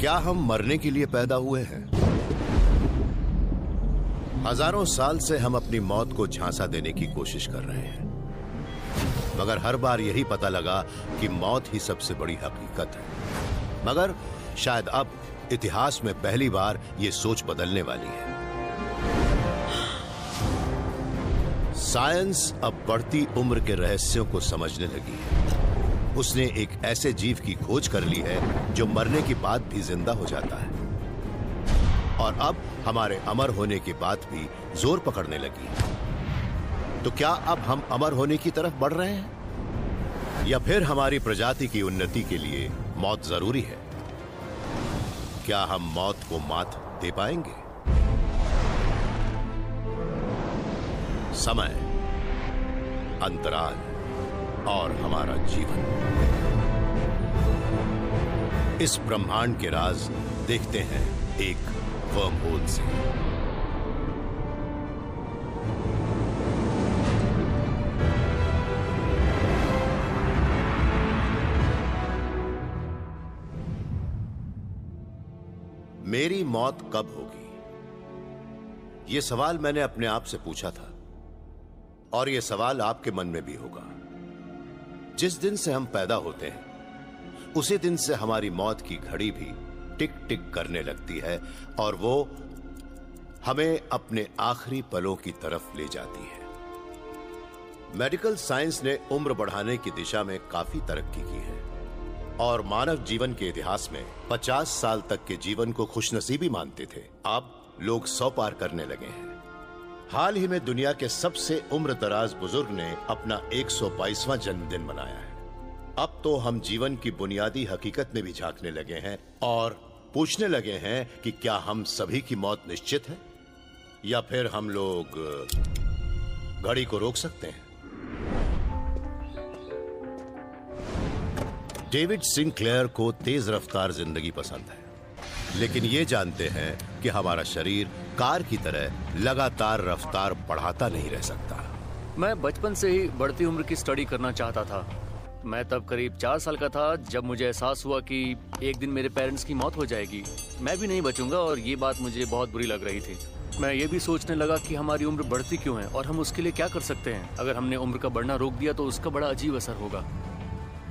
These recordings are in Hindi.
क्या हम मरने के लिए पैदा हुए हैं? हजारों साल से हम अपनी मौत को झांसा देने की कोशिश कर रहे हैं, मगर हर बार यही पता लगा कि मौत ही सबसे बड़ी हकीकत है। मगर शायद अब इतिहास में पहली बार यह सोच बदलने वाली है। साइंस अब बढ़ती उम्र के रहस्यों को समझने लगी है। उसने एक ऐसे जीव की खोज कर ली है जो मरने के बाद भी जिंदा हो जाता है और अब हमारे अमर होने के बाद भी जोर पकड़ने लगी है। तो क्या अब हम अमर होने की तरफ बढ़ रहे हैं, या फिर हमारी प्रजाति की उन्नति के लिए मौत जरूरी है? क्या हम मौत को मात दे पाएंगे? समय, अंतराल और हमारा जीवन, इस ब्रह्मांड के राज देखते हैं एक वर्म होल से। मेरी मौत कब होगी? यह सवाल मैंने अपने आप से पूछा था, और यह सवाल आपके मन में भी होगा। जिस दिन से हम पैदा होते हैं उसी दिन से हमारी मौत की घड़ी भी टिक टिक करने लगती है और वो हमें अपने आखिरी पलों की तरफ ले जाती है। मेडिकल साइंस ने उम्र बढ़ाने की दिशा में काफी तरक्की की है और मानव जीवन के इतिहास में 50 साल तक के जीवन को खुशनसीबी मानते थे। अब लोग 100 पार करने लगे हैं। हाल ही में दुनिया के सबसे उम्र दराज बुजुर्ग ने अपना 122वां जन्मदिन मनाया है। अब तो हम जीवन की बुनियादी हकीकत में भी झांकने लगे हैं और पूछने लगे हैं कि क्या हम सभी की मौत निश्चित है, या फिर हम लोग घड़ी को रोक सकते हैं। डेविड सिंक्लेयर को तेज रफ्तार जिंदगी पसंद है, लेकिन ये जानते हैं कि हमारा शरीर कार की तरह लगातार रफ्तार बढ़ाता नहीं रह सकता। मैं बचपन से ही बढ़ती उम्र की स्टडी करना चाहता था। मैं तब करीब 4 साल का था जब मुझे एहसास हुआ कि एक दिन मेरे पेरेंट्स की मौत हो जाएगी, मैं भी नहीं बचूंगा, और ये बात मुझे बहुत बुरी लग रही थी। मैं ये भी सोचने लगा कि हमारी उम्र बढ़ती क्यों है और हम उसके लिए क्या कर सकते हैं। अगर हमने उम्र का बढ़ना रोक दिया तो उसका बड़ा अजीब असर होगा।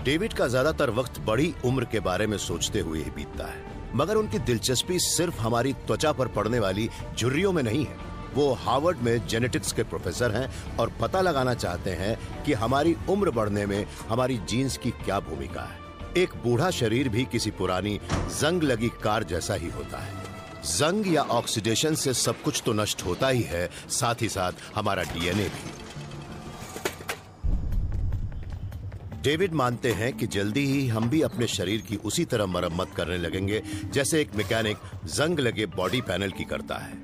डेविड का ज्यादातर वक्त बड़ी उम्र के बारे में सोचते हुए ही बीतता है, मगर उनकी दिलचस्पी सिर्फ हमारी त्वचा पर पड़ने वाली झुर्रियों में नहीं है। वो हार्वर्ड में जेनेटिक्स के प्रोफेसर हैं और पता लगाना चाहते हैं कि हमारी उम्र बढ़ने में हमारी जीन्स की क्या भूमिका है। एक बूढ़ा शरीर भी किसी पुरानी जंग लगी कार जैसा ही होता है। जंग या ऑक्सीडेशन से सब कुछ तो नष्ट होता ही है, साथ ही साथ हमारा डीएनए भी। डेविड मानते हैं कि जल्दी ही हम भी अपने शरीर की उसी तरह मरम्मत करने लगेंगे जैसे एक मैकेनिक जंग लगे बॉडी पैनल की करता है।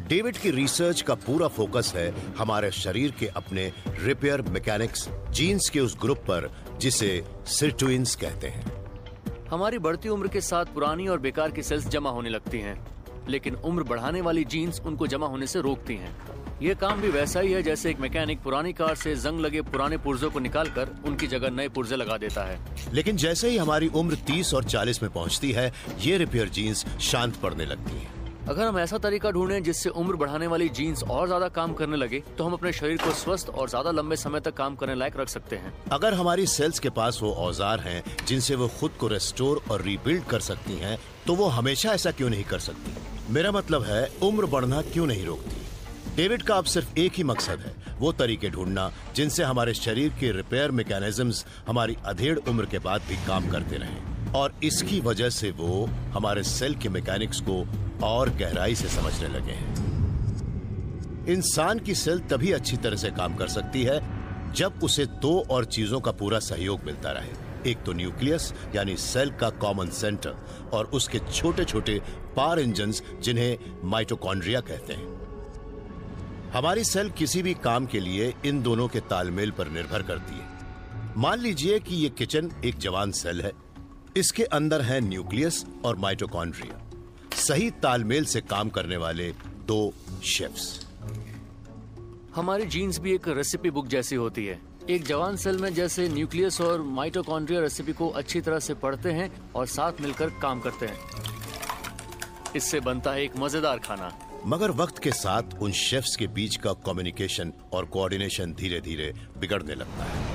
डेविड की रिसर्च का पूरा फोकस है हमारे शरीर के अपने रिपेयर मैकेनिक्स जीन्स के उस ग्रुप पर जिसे सिर्टुइन्स कहते हैं। हमारी बढ़ती उम्र के साथ पुरानी और बेकार की सेल्स जमा होने लगती हैं, लेकिन उम्र बढ़ाने वाली जीन्स उनको जमा होने से रोकती हैं। ये काम भी वैसा ही है जैसे एक मैकेनिक पुरानी कार से जंग लगे पुराने पुर्जों को निकालकर उनकी जगह नए पुर्जे लगा देता है। लेकिन जैसे ही हमारी उम्र 30 और 40 में पहुंचती है, ये रिपेयर जीन्स शांत पड़ने लगती हैं। अगर हम ऐसा तरीका ढूंढें जिससे उम्र बढ़ाने वाली जीन्स और ज्यादा काम करने लगे, तो हम अपने शरीर को स्वस्थ और ज्यादा लंबे समय तक काम करने लायक रख सकते हैं। अगर हमारी सेल्स के पास वो औजार हैं जिनसे वो खुद को रेस्टोर और रीबिल्ड कर सकती हैं, तो वो हमेशा ऐसा क्यों नहीं कर सकती? मेरा मतलब है, उम्र बढ़ना क्यों नहीं रोकती? डेविड का अब सिर्फ एक ही मकसद है, वो तरीके ढूंढना जिनसे हमारे शरीर के रिपेयर मैकेनिज्म्स हमारी अधेड़ उम्र के बाद भी काम करते रहें, और इसकी वजह से वो हमारे सेल के मैकेनिक्स को और गहराई से समझने लगे हैं। इंसान की सेल तभी अच्छी तरह से काम कर सकती है जब उसे 2 और चीजों का पूरा सहयोग मिलता रहे। एक तो न्यूक्लियस यानी सेल का कॉमन सेंटर, और उसके छोटे छोटे पावर इंजन्स जिन्हें माइटोकॉन्ड्रिया कहते हैं। हमारी सेल किसी भी काम के लिए इन दोनों के तालमेल पर निर्भर करती है। मान लीजिए कि ये किचन एक जवान सेल है, इसके अंदर है न्यूक्लियस और माइटोकॉन्ड्रिया, सही तालमेल से काम करने वाले 2 शेफ्स। हमारी जीन्स भी एक रेसिपी बुक जैसी होती है। एक जवान सेल में जैसे न्यूक्लियस और माइटोकॉन्ड्रिया रेसिपी को अच्छी तरह से पढ़ते हैं और साथ मिलकर काम करते हैं। इससे बनता है एक मजेदार खाना। मगर वक्त के साथ उन शेफ्स के बीच का कम्युनिकेशन और कोऑर्डिनेशन धीरे धीरे बिगड़ने लगता है।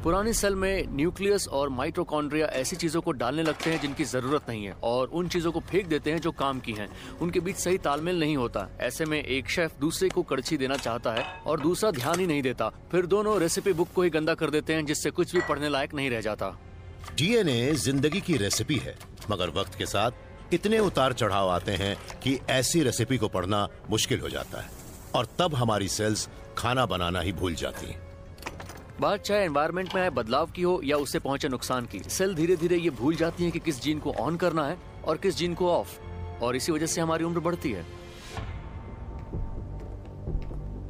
पुरानी सेल में न्यूक्लियस और माइटोकॉन्ड्रिया ऐसी चीजों को डालने लगते हैं जिनकी जरूरत नहीं है और उन चीजों को फेंक देते हैं जो काम की हैं। उनके बीच सही तालमेल नहीं होता। ऐसे में एक शेफ दूसरे को कड़छी देना चाहता है और दूसरा ध्यान ही नहीं देता। फिर दोनों रेसिपी बुक को ही गंदा कर देते हैं, जिससे कुछ भी पढ़ने लायक नहीं रह जाता। डीएनए जिंदगी की रेसिपी है, मगर वक्त के साथ इतने उतार चढ़ाव आते हैं कि ऐसी रेसिपी को पढ़ना मुश्किल हो जाता है और तब हमारी सेल्स खाना बनाना ही भूल जाती हैं। बात चाहे एनवायरनमेंट में आए बदलाव की हो या उससे पहुंचे नुकसान की, सेल धीरे धीरे ये भूल जाती हैं कि किस जीन को ऑन करना है और किस जीन को ऑफ, और इसी वजह से हमारी उम्र बढ़ती है।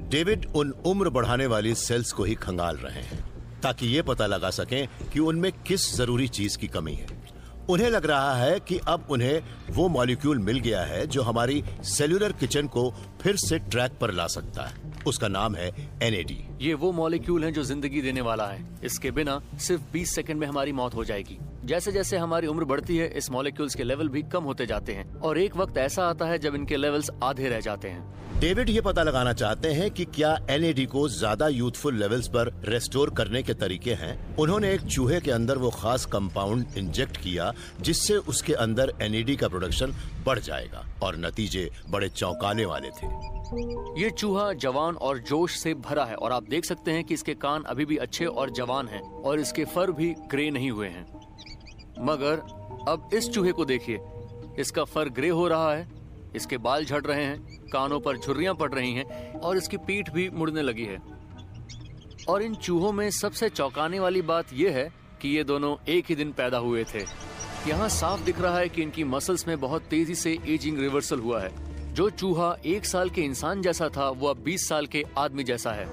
डेविड उन उम्र बढ़ाने वाली सेल्स को ही खंगाल रहे हैं ताकि ये पता लगा सकें कि उनमें किस जरूरी चीज की कमी है। उन्हें लग रहा है कि अब उन्हें वो मॉलिक्यूल मिल गया है जो हमारी सेल्यूलर किचन को फिर से ट्रैक पर ला सकता है। उसका नाम है NAD। ये वो मॉलिक्यूल है जो जिंदगी देने वाला है। इसके बिना सिर्फ 20 सेकंड में हमारी मौत हो जाएगी। जैसे जैसे हमारी उम्र बढ़ती है, इस मॉलिक्यूल्स के लेवल भी कम होते जाते हैं और एक वक्त ऐसा आता है जब इनके लेवल्स आधे रह जाते हैं। डेविड ये पता लगाना चाहते हैं कि क्या NAD को ज्यादा यूथफुल लेवल्स पर रेस्टोर करने के तरीके हैं। उन्होंने एक चूहे के अंदर वो खास कंपाउंड इंजेक्ट किया जिससे उसके अंदर NAD का प्रोडक्शन बढ़ जाएगा और नतीजे बड़े चौंकाने वाले थे। ये चूहा जवान और जोश से भरा है और आप देख सकते हैं कि इसके कान अभी भी अच्छे और जवान हैं और इसके फर भी ग्रे नहीं हुए हैं। मगर अब इस चूहे को देखिए, इसका फर ग्रे हो रहा है, इसके बाल झड़ रहे हैं, कानों पर झुर्रियां पड़ रही हैं और इसकी पीठ भी मुड़ने लगी है। और इन चूहों में सबसे चौंकाने वाली बात यह है कि ये दोनों एक ही दिन पैदा हुए थे। यहाँ साफ दिख रहा है कि इनकी मसल्स में बहुत तेजी से एजिंग रिवर्सल हुआ है। जो चूहा 1 साल के इंसान जैसा था वो अब 20 साल के आदमी जैसा है।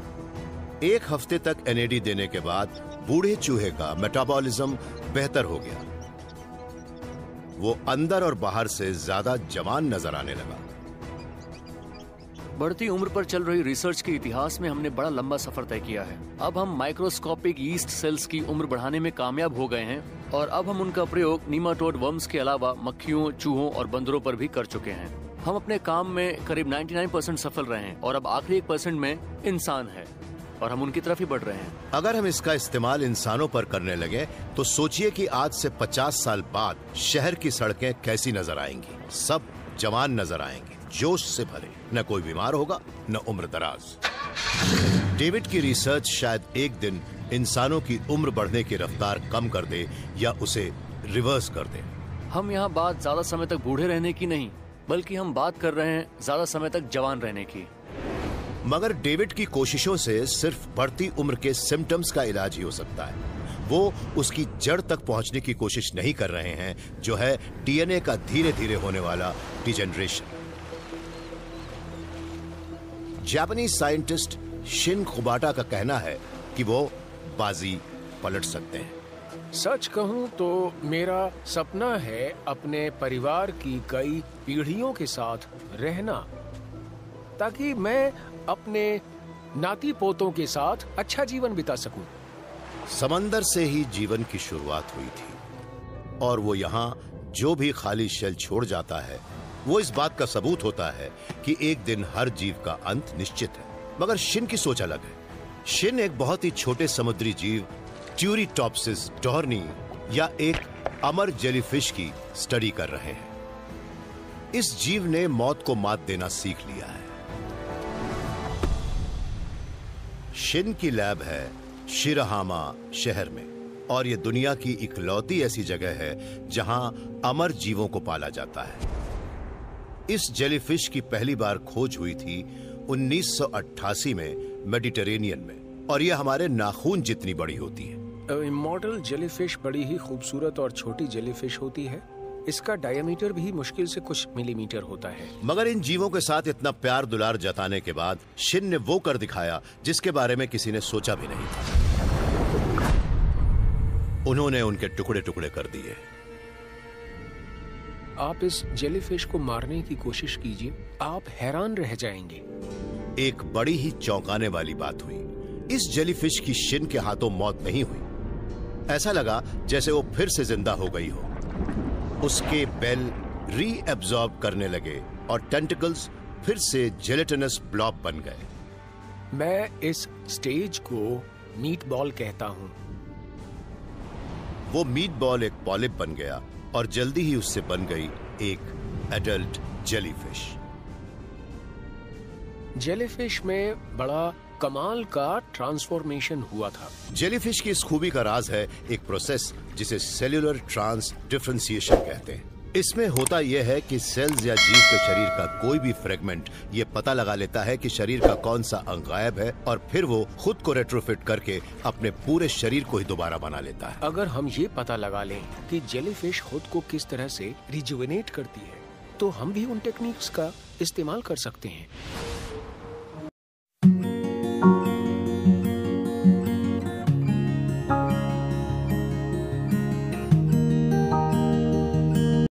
1 हफ्ते तक NAD देने के बाद बूढ़े चूहे का मेटाबॉलिज्म बेहतर हो गया। वो अंदर और बाहर से ज्यादा जवान नजर आने लगा। बढ़ती उम्र पर चल रही रिसर्च के इतिहास में हमने बड़ा लंबा सफर तय किया है। अब हम माइक्रोस्कोपिक यीस्ट सेल्स की उम्र बढ़ाने में कामयाब हो गए हैं और अब हम उनका प्रयोग नीमाटोड वर्म्स के अलावा मक्खियों, चूहों और बंदरों पर भी कर चुके हैं। हम अपने काम में करीब 99% सफल रहे हैं और अब आखिरी 1% में इंसान है और हम उनकी तरफ ही बढ़ रहे हैं। अगर हम इसका इस्तेमाल इंसानों पर करने लगे तो सोचिए कि आज से 50 साल बाद शहर की सड़कें कैसी नजर आएंगी। सब जवान नजर आएंगे, जोश से भरे, न कोई बीमार होगा न उम्र दराज। डेविड की रिसर्च शायद एक दिन इंसानों की उम्र बढ़ने की रफ्तार कम कर दे या उसे रिवर्स कर दे। हम यहाँ बात ज्यादा समय तक बूढ़े रहने की नहीं, बल्कि हम बात कर रहे हैं ज्यादा समय तक जवान रहने की। मगर डेविड की कोशिशों से सिर्फ बढ़ती उम्र के सिम्टम्स का इलाज ही हो सकता है। वो उसकी जड़ तक पहुंचने की कोशिश नहीं कर रहे हैं, जो है DNA का धीरे धीरे होने वाला डिजेनरेशन। जापानी साइंटिस्ट शिन कुबाटा का कहना है कि वो बाजी पलट सकते हैं। सच कहूं तो मेरा सपना है अपने परिवार की कई पीढ़ियों के साथ रहना, ताकि मैं अपने नाती पोतों के साथ अच्छा जीवन बिता सकूं। समंदर से ही जीवन की शुरुआत हुई थी और वो यहाँ जो भी खाली शेल छोड़ जाता है वो इस बात का सबूत होता है कि एक दिन हर जीव का अंत निश्चित है। मगर शिन की सोच अलग है। शिन एक बहुत ही छोटे समुद्री जीव ट्यूरीटॉप्सिस टोर्नी या एक अमर जेलीफिश की स्टडी कर रहे हैं। इस जीव ने मौत को मात देना सीख लिया है। शिन की लैब है शिराहामा शहर में और ये दुनिया की इकलौती ऐसी जगह है जहां अमर जीवों को पाला जाता है। इस जेलीफिश की पहली बार खोज हुई थी 1988 में मेडिटेरेनियन में और ये हमारे नाखून जितनी बड़ी होती है। इमॉर्टल जेलीफिश बड़ी ही खूबसूरत और छोटी जेलीफिश होती है। इसका डायमीटर भी मुश्किल से कुछ मिलीमीटर होता है। मगर इन जीवों के साथ इतना प्यार दुलार जताने के बाद शिन ने वो कर दिखाया जिसके बारे में किसी ने सोचा भी नहीं था। उन्होंने उनके टुकड़े टुकड़े कर दिए। आप इस जेलीफिश को मारने की कोशिश कीजिए, आप हैरान रह जाएंगे। एक बड़ी ही चौंकाने वाली बात हुई। इस जेलीफिश की शिन के हाथों मौत नहीं हुई। ऐसा लगा जैसे वो फिर से जिंदा हो गई हो। उसके बेल रीएब्जॉर्ब करने लगे और टेंटिकल्स फिर से जेलेटिनस ब्लॉब बन गए। मैं इस स्टेज को मीट बॉल कहता हूं। वो मीट बॉल एक पॉलिप बन गया और जल्दी ही उससे बन गई एक एडल्ट जेलीफिश। जेलीफिश में बड़ा कमाल का ट्रांसफॉर्मेशन हुआ था। जेलीफिश की इस खूबी का राज है एक प्रोसेस जिसे सेल्यूलर ट्रांस डिफरेंशिएशन कहते हैं। इसमें होता यह है कि सेल्स या जीव के शरीर का कोई भी फ्रेगमेंट ये पता लगा लेता है कि शरीर का कौन सा अंग गायब है और फिर वो खुद को रेट्रोफिट करके अपने पूरे शरीर को ही दोबारा बना लेता है। अगर हम ये पता लगा लें कि जेलीफिश खुद को किस तरह से रिजुवेनेट करती है, तो हम भी उन टेक्निक्स का इस्तेमाल कर सकते हैं।